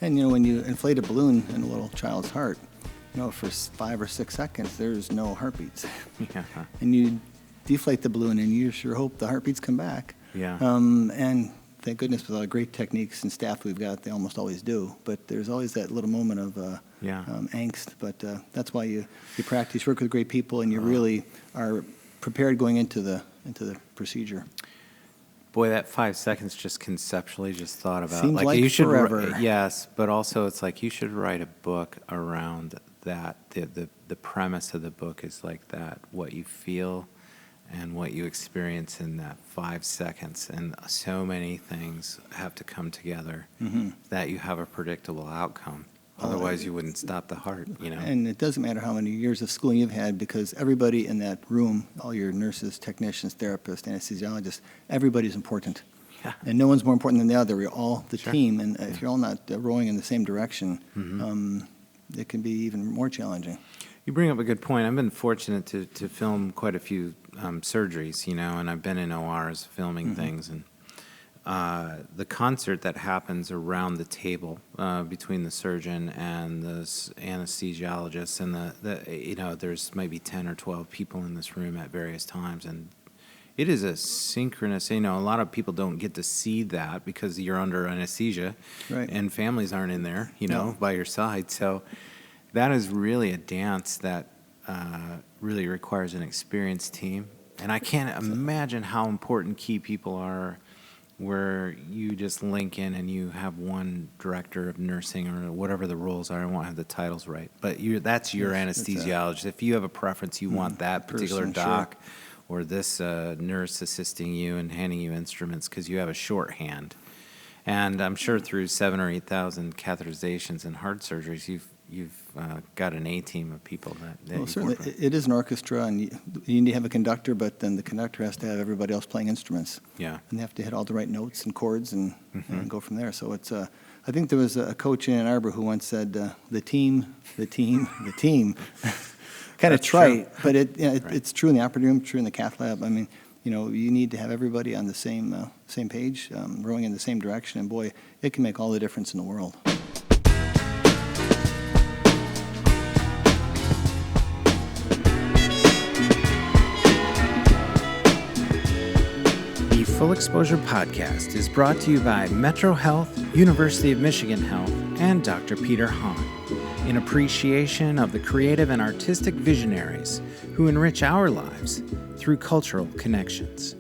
And, when you inflate a balloon in a little child's heart, for 5 or 6 seconds, there's no heartbeats. Yeah. And you deflate the balloon, and you sure hope the heartbeats come back. Yeah. And thank goodness with all the great techniques and staff we've got, they almost always do. But there's always that little moment of angst. But that's why you practice, work with great people, and you really are prepared going into the procedure. Boy, that 5 seconds just conceptually just thought about. Seems like you should forever. Yes, but also it's like you should write a book around that. The premise of the book is like that, what you feel and what you experience in that 5 seconds. And so many things have to come together that you have a predictable outcome. Otherwise, you wouldn't stop the heart, And it doesn't matter how many years of schooling you've had, because everybody in that room, all your nurses, technicians, therapists, anesthesiologists, everybody's important. Yeah. And no one's more important than the other. We're all the Sure. team, and if you're all not rowing in the same direction, it can be even more challenging. You bring up a good point. I've been fortunate to film quite a few surgeries, and I've been in ORs filming things, and the concert that happens around the table between the surgeon and the anesthesiologist, and there's maybe 10 or 12 people in this room at various times, and it is a synchronous. A lot of people don't get to see that because you're under anesthesia, right, and families aren't in there, by your side. So that is really a dance that really requires an experienced team, and I can't imagine how important key people are, where you just link in and you have one director of nursing or whatever the roles are. I won't have the titles right, but that's your anesthesiologist. If you have a preference, you want that particular doc or this nurse assisting you and handing you instruments because you have a shorthand. And I'm sure through 7,000 or 8,000 catheterizations and heart surgeries, you've got an A-team of people that well, certainly it is an orchestra, and you need to have a conductor, but then the conductor has to have everybody else playing instruments. Yeah. And they have to hit all the right notes and chords and go from there. So it's I think there was a coach in Ann Arbor who once said, the team. Kind of trite, but it's true in the operating room, true in the cath lab. I mean, you need to have everybody on the same page, rowing in the same direction, and boy, it can make all the difference in the world. The Full Exposure Podcast is brought to you by Metro Health, University of Michigan Health, and Dr. Peter Hahn, in appreciation of the creative and artistic visionaries who enrich our lives through cultural connections.